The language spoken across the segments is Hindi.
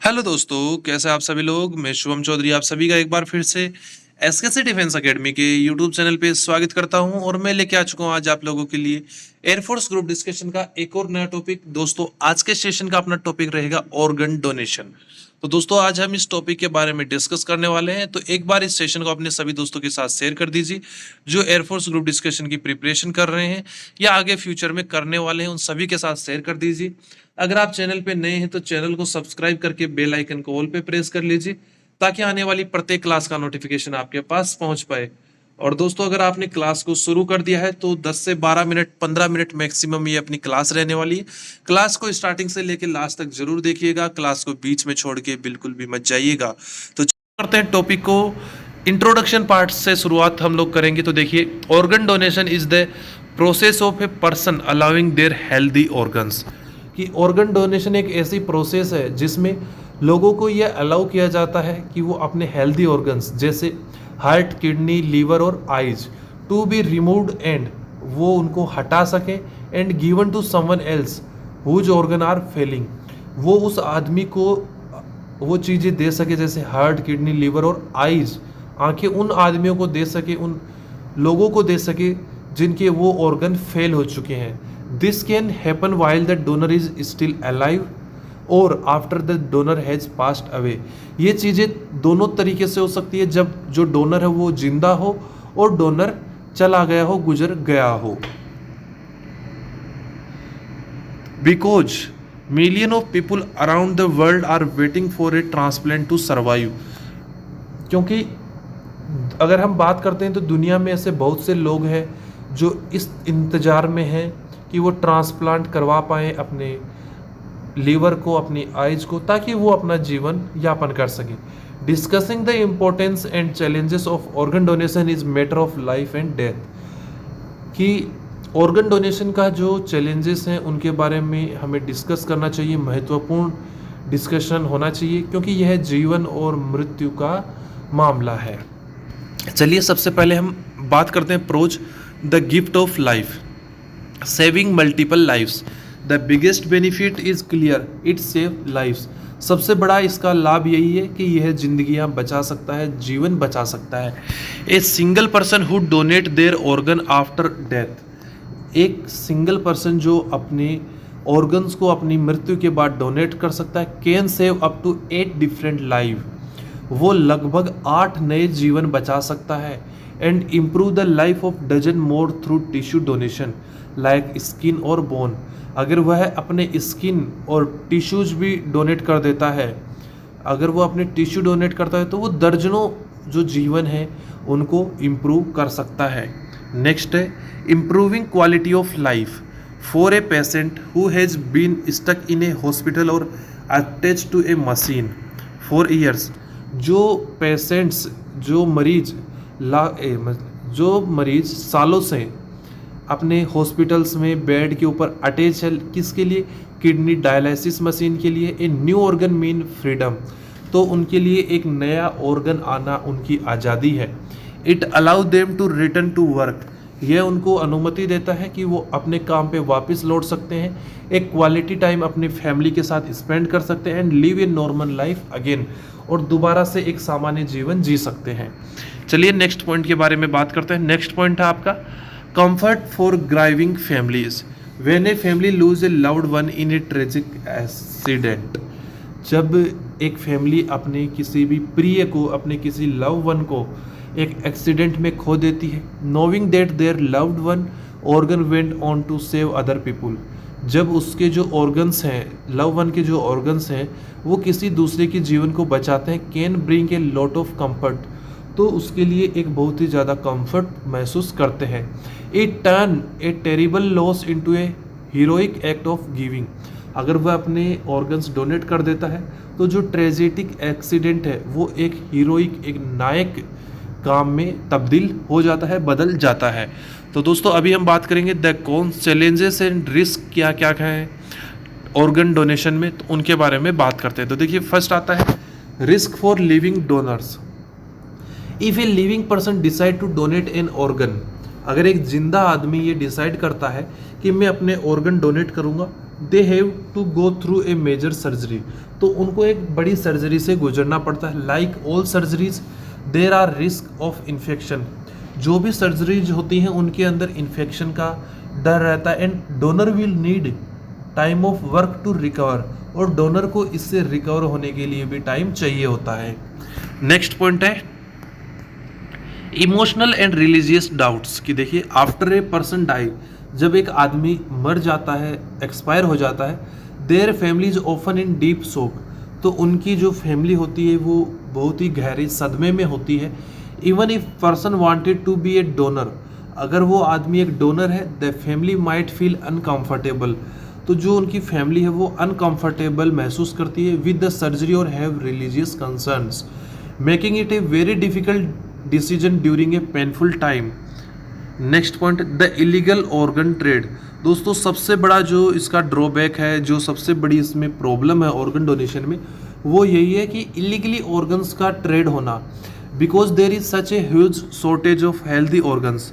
हेलो दोस्तों, कैसे आप सभी लोग। मैं शुभम चौधरी आप सभी का एक बार फिर से एसकेसी डिफेंस एकेडमी के यूट्यूब चैनल पे स्वागत करता हूं और मैं लेके आ चुका हूं आज आप लोगों के लिए एयरफोर्स ग्रुप डिस्कशन का एक और नया टॉपिक। दोस्तों, आज के सेशन का अपना टॉपिक रहेगा ऑर्गन डोनेशन। तो दोस्तों, आज हम इस टॉपिक के बारे में डिस्कस करने वाले हैं। तो एक बार इस सेशन को अपने सभी दोस्तों के साथ शेयर कर दीजिए जो एयरफोर्स ग्रुप डिस्कशन की प्रिपरेशन कर रहे हैं या आगे फ्यूचर में करने वाले हैं, उन सभी के साथ शेयर कर दीजिए। अगर आप चैनल पे नए हैं तो चैनल को सब्सक्राइब करके बेल आइकन को ऑल पे प्रेस कर लीजिए ताकि आने वाली प्रत्येक क्लास का नोटिफिकेशन आपके पास पहुंच पाए। और दोस्तों, अगर आपने क्लास को शुरू कर दिया है तो 10 से 12 मिनट 15 मिनट मैक्सिमम ये अपनी क्लास रहने वाली है। क्लास को स्टार्टिंग से लेकर लास्ट तक जरूर देखिएगा, क्लास को बीच में छोड़ के बिल्कुल भी मत जाइएगा। तो करते हैं टॉपिक को। इंट्रोडक्शन पार्ट से शुरुआत हम लोग करेंगे। तो देखिए, organ donation is the process of a person allowing their healthy organs. कि ऑर्गन डोनेशन एक ऐसी प्रोसेस है जिसमें लोगों को यह अलाउ किया जाता है कि वो अपने हेल्दी ऑर्गन्स जैसे हार्ट, किडनी, लीवर और eyes to be removed and वो उनको हटा सके and given to someone else whose organ are failing. वो उस आदमी को वो चीज़ें दे सके जैसे हार्ट, किडनी, लीवर और आइज, आंखें उन आदमियों को दे सके, उन लोगों को दे सके जिनके वो ऑर्गन फेल हो चुके हैं। This can happen while the donor is still alive or after the donor has passed away. ये चीज़ें दोनों तरीके से हो सकती है, जब जो डोनर है वो जिंदा हो और डोनर चला गया हो, गुजर गया हो। Because million of people around the world are waiting for a transplant to survive. क्योंकि अगर हम बात करते हैं तो दुनिया में ऐसे बहुत से लोग हैं जो इस इंतज़ार में हैं कि वो ट्रांसप्लांट करवा पाएँ अपने लीवर को, अपनी आइज को, ताकि वो अपना जीवन यापन कर सकें। Discussing the importance and challenges of organ donation is matter of life and death. कि ऑर्गन डोनेशन का जो चैलेंजेस हैं उनके बारे में हमें डिस्कस करना चाहिए, महत्वपूर्ण डिस्कशन होना चाहिए, क्योंकि यह जीवन और मृत्यु का मामला है। चलिए, सबसे पहले हम बात करते हैं pros the gift of life, saving multiple lives. The biggest benefit is clear, it save lives. सबसे बड़ा इसका लाभ यही है कि यह जिंदगियां बचा सकता है, जीवन बचा सकता है। A single person who donate their organ after death. एक सिंगल पर्सन जो अपने ऑर्गन्स को अपनी मृत्यु के बाद डोनेट कर सकता है, can save up to 8 different live. वो लगभग 8 नए जीवन बचा सकता है। And improve the life of dozen more through tissue donation like skin और बोन। अगर वह अपने स्किन और टिश्यूज भी डोनेट कर देता है, अगर वो अपने टिश्यू डोनेट करता है तो वो दर्जनों जो जीवन है उनको इम्प्रूव कर सकता है। नेक्स्ट है improving quality of life for a patient who has been stuck in a hospital or attach to a machine for years. जो पेशेंट्स, जो मरीज सालों से अपने हॉस्पिटल्स में बेड के ऊपर अटैच है, किसके लिए? किडनी डायलिसिस मशीन के लिए। A new organ mean freedom, तो उनके लिए एक नया ऑर्गन आना उनकी आज़ादी है। It allow them to return to work, यह उनको अनुमति देता है कि वो अपने काम पे वापस लौट सकते हैं, एक क्वालिटी टाइम अपनी फैमिली के साथ स्पेंड कर सकते हैं and live a normal life again, और दोबारा से एक सामान्य जीवन जी सकते हैं। चलिए नेक्स्ट पॉइंट के बारे में बात करते हैं। नेक्स्ट पॉइंट है आपका comfort for grieving families when a family lose a loved one in a tragic accident. जब एक फैमिली अपने किसी भी प्रिय को, अपने किसी लव वन को एक एक्सीडेंट में खो देती है, knowing that their loved one organ went on to save other people. जब उसके जो ऑर्गन्स हैं, लव वन के जो ऑर्गन्स हैं, वो किसी दूसरे के जीवन को बचाते हैं, can bring a lot of comfort, तो उसके लिए एक बहुत ही ज़्यादा कंफर्ट महसूस करते हैं। It turn A terrible loss into A heroic act of giving. अगर वह अपने ऑर्गन्स डोनेट कर देता है तो जो ट्रेजेटिक एक्सीडेंट है वो एक हीरोइक, एक नायक काम में तब्दील हो जाता है, बदल जाता है। तो दोस्तों, अभी हम बात करेंगे द कौन चैलेंजेस एंड रिस्क क्या क्या हैं ऑर्गन डोनेशन में, तो उनके बारे में बात करते हैं। तो देखिए, फर्स्ट आता है risk for living donors. If a living person decide to donate an organ, अगर एक जिंदा आदमी ये डिसाइड करता है कि मैं अपने ऑर्गन डोनेट करूँगा, they have to go through a major surgery, तो उनको एक बड़ी सर्जरी से गुजरना पड़ता है। Like all surgeries there are risk of infection, जो भी सर्जरीज होती हैं उनके अंदर इन्फेक्शन का डर रहता है। And donor will need time of work to recover, और डोनर को इससे रिकवर होने के लिए भी टाइम चाहिए होता है। नेक्स्ट पॉइंट है इमोशनल एंड रिलीजियस डाउट्स, कि देखिए आफ्टर ए पर्सन डाई, जब एक आदमी मर जाता है, एक्सपायर हो जाता है, their family is often in deep शोक, तो उनकी जो फैमिली होती है वो बहुत ही गहरे सदमे में होती है। Even if person wanted to be a donor, अगर वो आदमी एक डोनर है, the family might feel uncomfortable, तो जो उनकी फैमिली है वो अनकंफर्टेबल महसूस करती है विद द सर्जरी और have religious concerns, making it a very difficult decision during a painful time. Next point the illegal organ trade, दोस्तों सबसे बड़ा जो इसका ड्रॉबैक है, जो सबसे बड़ी इसमें प्रॉब्लम है ऑर्गन डोनेशन में, वो यही है कि इलीगली ऑर्गन्स का ट्रेड होना, because there is such a huge shortage of healthy organs.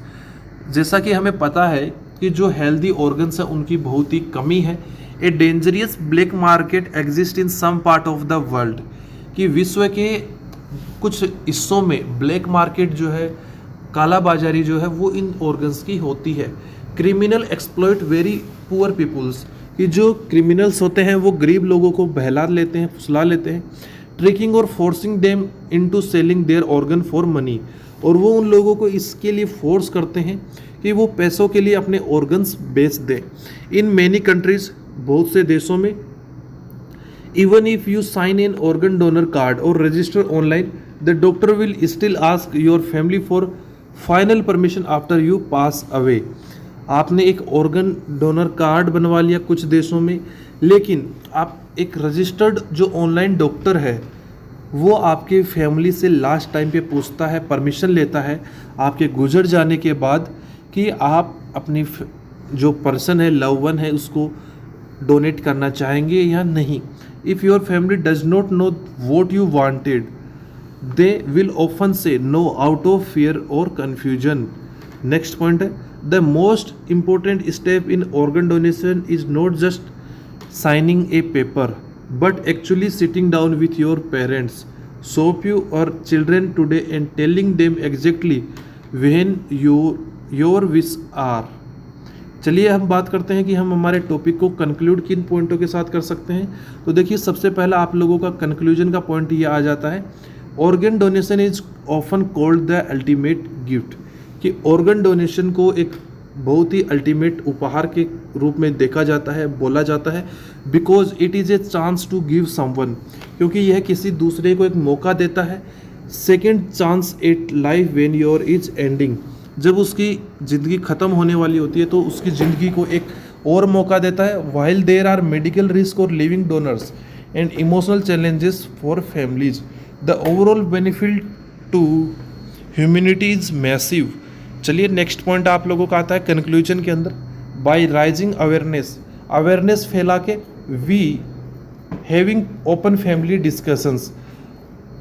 जैसा कि हमें पता है कि जो हेल्दी ऑर्गन्स हैं उनकी बहुत ही कमी है। A dangerous black market exist in some part of the world, कि विश्व के कुछ हिस्सों में ब्लैक मार्केट जो है, काला बाजारी जो है वो इन ऑर्गन्स की होती है। Criminal exploit very poor peoples, कि जो क्रिमिनल्स होते हैं वो गरीब लोगों को बहला लेते हैं, फुसला लेते हैं। ट्रिकिंग और forcing them into selling their organ for money, और वो उन लोगों को इसके लिए फोर्स करते हैं कि वो पैसों के लिए अपने ऑर्गन्स बेच दें। इन मैनी कंट्रीज, बहुत से देशों में, even if you sign an organ donor card or register online, the doctor will still ask your family for final permission after you pass away. आपने एक ऑर्गन डोनर कार्ड बनवा लिया कुछ देशों में, लेकिन आप एक रजिस्टर्ड जो ऑनलाइन डॉक्टर है वो आपके फैमिली से लास्ट टाइम पे पूछता है, परमिशन लेता है आपके गुजर जाने के बाद कि आप अपनी जो पर्सन है, लव वन है, उसको डोनेट करना चाहेंगे या नहीं। If your family does not know what you wanted, they will often say no out of fear or confusion. Next point है the most important step in organ donation is not just signing a paper but actually sitting down with your parents, spouse or children today and telling them exactly when your wish are. चलिए हम बात करते हैं कि हम हमारे टॉपिक को कंक्लूड किन पॉइंटों के साथ कर सकते हैं। तो देखिए सबसे पहला आप लोगों का कंक्लूजन का पॉइंट ये आ जाता है, organ donation is often called the ultimate gift, कि ऑर्गन डोनेशन को एक बहुत ही अल्टीमेट उपहार के रूप में देखा जाता है, बोला जाता है, because it is a chance to give someone, क्योंकि यह किसी दूसरे को एक मौका देता है। Second chance at life when your is ending, जब उसकी ज़िंदगी ख़त्म होने वाली होती है तो उसकी ज़िंदगी को एक और मौका देता है। While there are medical risk or living donors and emotional challenges for families, the overall benefit to humanity is massive. चलिए नेक्स्ट पॉइंट आप लोगों का आता है कंक्लूजन के अंदर, बाय राइजिंग अवेयरनेस फैला के, we having open family discussions,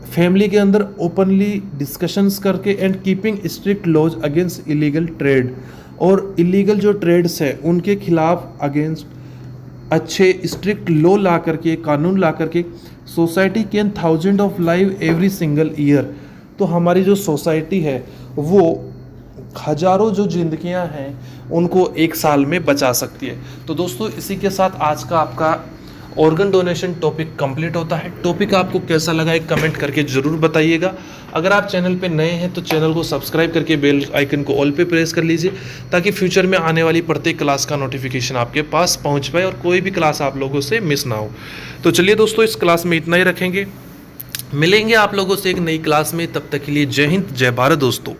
family के अंदर ओपनली डिस्कशंस करके, and keeping strict laws against illegal trade, और इलीगल जो ट्रेड्स है उनके खिलाफ अगेंस्ट अच्छे स्ट्रिक्ट लॉ ला करके, कानून ला करके, society can thousand of live every single year, तो हमारी जो सोसाइटी है वो हजारों जो जिंदगियां हैं उनको एक साल में बचा सकती है। तो दोस्तों इसी के साथ आज का आपका ऑर्गन डोनेशन टॉपिक कंप्लीट होता है। टॉपिक आपको कैसा लगा एक कमेंट करके ज़रूर बताइएगा। अगर आप चैनल पे नए हैं तो चैनल को सब्सक्राइब करके बेल आइकन को ऑल पे प्रेस कर लीजिए, ताकि फ्यूचर में आने वाली प्रत्येक क्लास का नोटिफिकेशन आपके पास पहुंच पाए और कोई भी क्लास आप लोगों से मिस ना हो। तो चलिए दोस्तों इस क्लास में इतना ही रखेंगे, मिलेंगे आप लोगों से एक नई क्लास में, तब तक के लिए जय हिंद जय भारत दोस्तों।